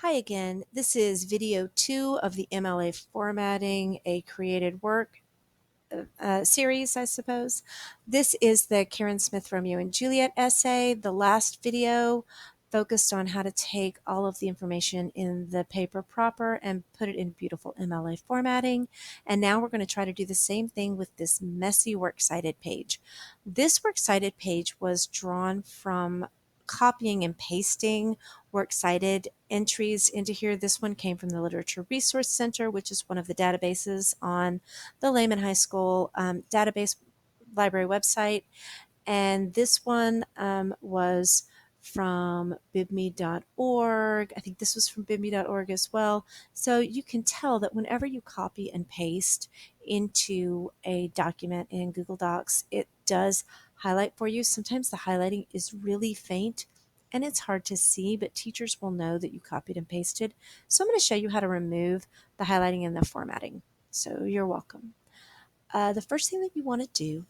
Hi again. This is video 2 of the MLA Formatting a Created Work series, I suppose. This is the Karen Smith Romeo and Juliet essay. The last video focused on how to take all of the information in the paper proper and put it in beautiful MLA formatting. And now we're going to try to do the same thing with this messy Works Cited page. This Works Cited page was drawn from copying and pasting Works Cited entries into here. This one came from the Literature Resource Center, which is one of the databases on the Lehman High School database library website. And this one was from bibme.org. I think this was from bibme.org as well. So you can tell that whenever you copy and paste into a document in Google Docs, it does highlight for you. Sometimes the highlighting is really faint and it's hard to see, but teachers will know that you copied and pasted. So I'm going to show you how to remove the highlighting and the formatting. So you're welcome. The first thing that you want to do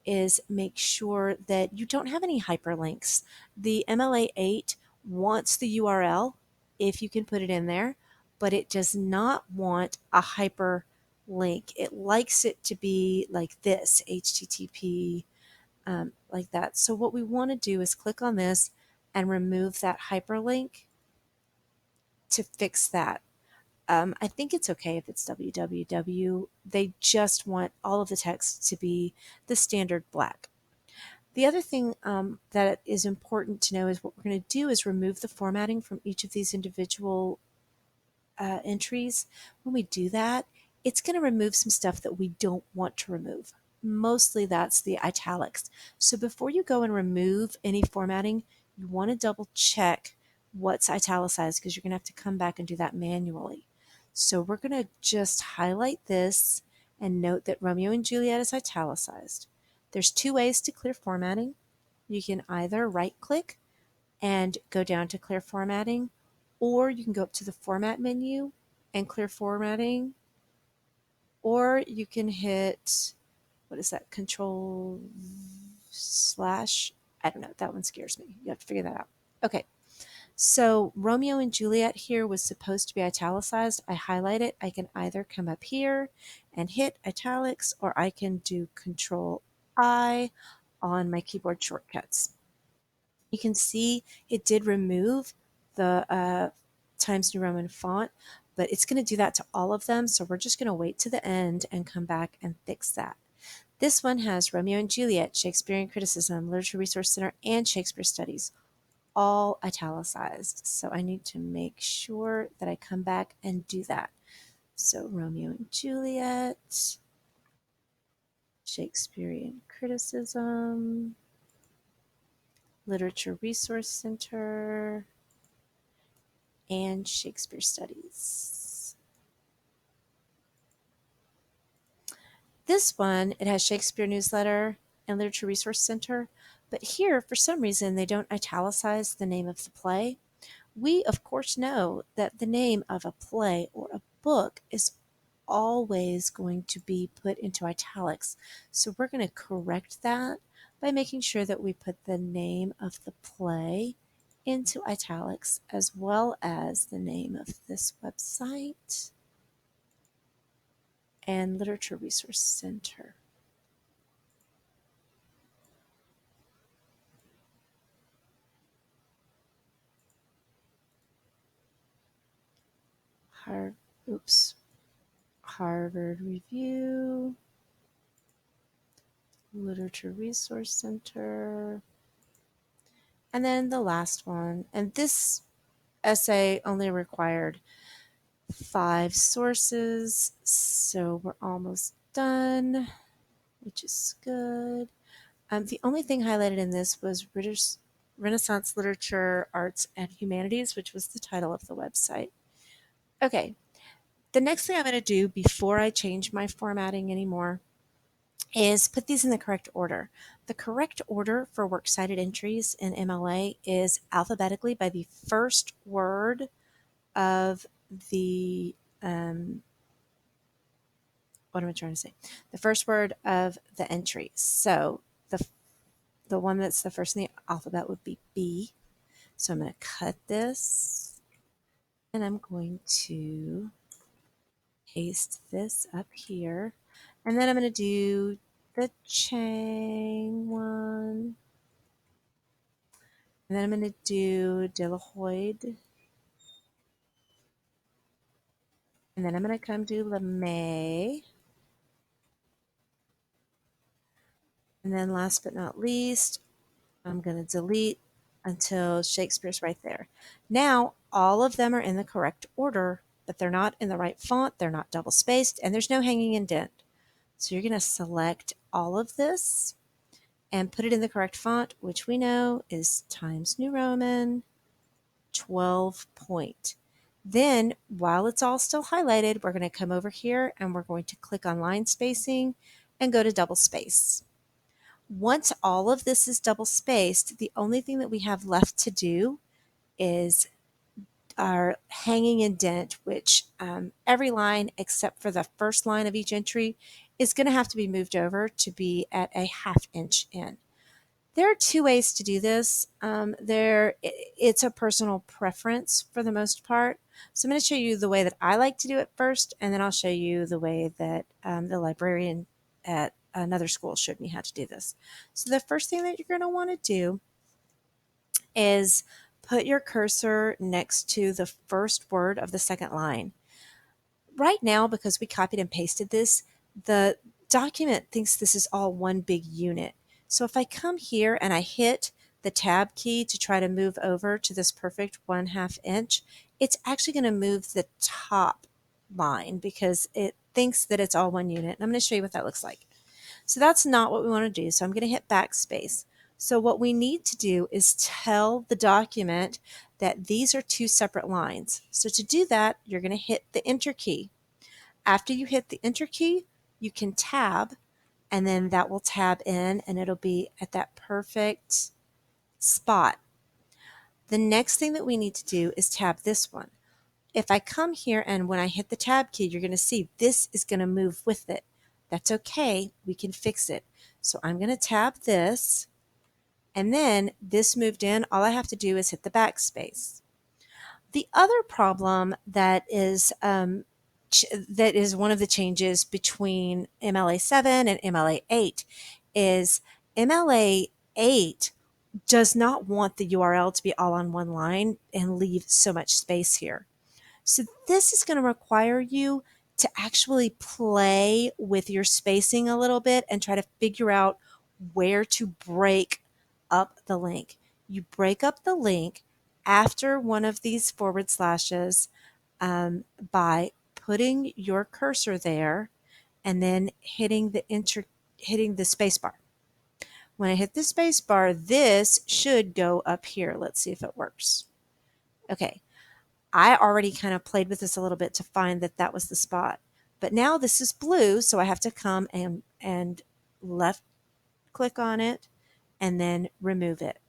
is make sure that you don't have any hyperlinks. The MLA 8 wants the URL if you can put it in there, but it does not want a hyperlink. It likes it to be like this, HTTP, like that. So what we want to do is click on this and remove that hyperlink to fix that. I think it's okay if it's www. They just want all of the text to be the standard black. The other thing that is important to know is what we're going to do is remove the formatting from each of these individual entries. When we do that, it's going to remove some stuff that we don't want to remove. Mostly that's the italics. So before you go and remove any formatting, you want to double check what's italicized because you're going to have to come back and do that manually. So we're going to just highlight this and note that Romeo and Juliet is italicized. There's two ways to clear formatting. You can either right click and go down to clear formatting, or you can go up to the format menu and clear formatting, or you can hit, what is that, control slash, I don't know, that one scares me. You have to figure that out. Okay, so Romeo and Juliet here was supposed to be italicized. I highlight it. I can either come up here and hit italics, or I can do control I on my keyboard shortcuts. You can see it did remove the Times New Roman font, but it's going to do that to all of them. So we're just going to wait to the end and come back and fix that. This one has Romeo and Juliet, Shakespearean Criticism, Literature Resource Center, and Shakespeare Studies, all italicized. So I need to make sure that I come back and do that. So Romeo and Juliet, Shakespearean Criticism, Literature Resource Center, and Shakespeare Studies. This one, it has Shakespeare Newsletter and Literature Resource Center, but here, for some reason, they don't italicize the name of the play. We, of course, know that the name of a play or a book is always going to be put into italics. So we're going to correct that by making sure that we put the name of the play into italics, as well as the name of this website and Literature Resource Center. Harvard Review, Literature Resource Center, and then the last one. And this essay only required 5 sources, so we're almost done, which is good. The only thing highlighted in this was Renaissance Literature, Arts, and Humanities, which was the title of the website. Okay, the next thing I'm going to do before I change my formatting anymore is put these in the correct order. The correct order for works cited entries in MLA is alphabetically by the first word of the, what am I trying to say? The first word of the entry. So the one that's the first in the alphabet would be B. So I'm going to cut this And I'm going to paste this up here. And then I'm going to do the Chang one. And then I'm going to do De La Hoyd. And then I'm going to come do LeMay. And then last but not least, I'm going to delete until Shakespeare's right there. Now, all of them are in the correct order, but they're not in the right font, they're not double spaced, and there's no hanging indent. So you're going to select all of this and put it in the correct font, which we know is Times New Roman 12 point. Then, while it's all still highlighted, we're going to come over here and we're going to click on line spacing and go to double space. Once all of this is double spaced, the only thing that we have left to do is our hanging indent, which every line except for the first line of each entry is going to have to be moved over to be at a 1/2 inch in. There are two ways to do this. It's a personal preference for the most part. So I'm going to show you the way that I like to do it first, and then I'll show you the way that the librarian at another school showed me how to do this. So the first thing that you're going to want to do is put your cursor next to the first word of the second line. Right now, because we copied and pasted this, the document thinks this is all one big unit. So if I come here and I hit the tab key to try to move over to this perfect 1/2 inch, it's actually going to move the top line because it thinks that it's all one unit. And I'm going to show you what that looks like. So that's not what we want to do. So I'm going to hit backspace. So what we need to do is tell the document that these are two separate lines. So to do that, you're going to hit the enter key. After you hit the enter key, you can tab, and then that will tab in and it'll be at that perfect spot. The next thing that we need to do is tab this one. If I come here and when I hit the tab key, you're going to see this is going to move with it. That's okay. We can fix it. So I'm going to tab this, and then this moved in. All I have to do is hit the backspace. The other problem that is one of the changes between MLA 7 and MLA 8 is MLA 8 does not want the URL to be all on one line and leave so much space here. So this is going to require you to actually play with your spacing a little bit and try to figure out where to break up the link. You break up the link after one of these forward slashes by putting your cursor there and then hitting the space bar. When I hit the space bar, this should go up here. Let's see if it works. Okay. I already kind of played with this a little bit to find that that was the spot. But now this is blue, so I have to come and left click on it and then remove it.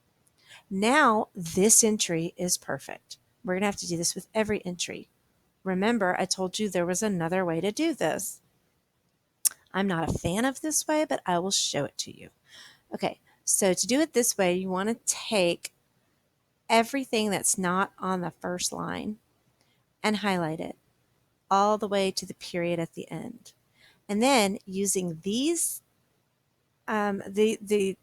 Now this entry is perfect. We're going to have to do this with every entry. Remember, I told you there was another way to do this. I'm not a fan of this way, but I will show it to you. Okay, so to do it this way, you want to take everything that's not on the first line and highlight it all the way to the period at the end. And then using these, the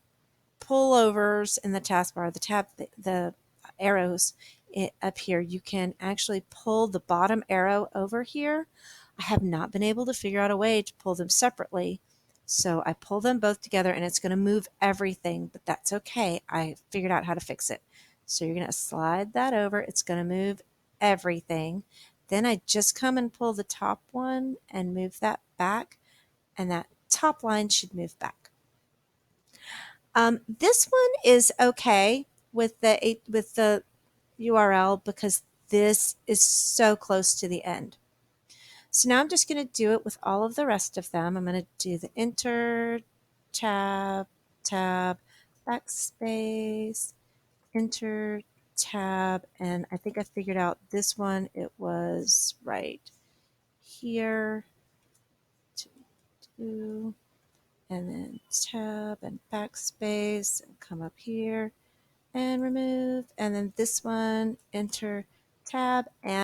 pullovers in the taskbar, the arrows up here, you can actually pull the bottom arrow over here. I have not been able to figure out a way to pull them separately. So I pull them both together and it's going to move everything, but that's okay. I figured out how to fix it. So you're going to slide that over. It's going to move everything. Then I just come and pull the top one and move that back, and that top line should move back. This one is okay with the URL because this is so close to the end. So now I'm just going to do it with all of the rest of them. I'm going to do the enter, tab, backspace, enter, tab, and I think I figured out this one. It was right here, two, and then tab and backspace, and come up here and remove, and then this one, enter, tab, and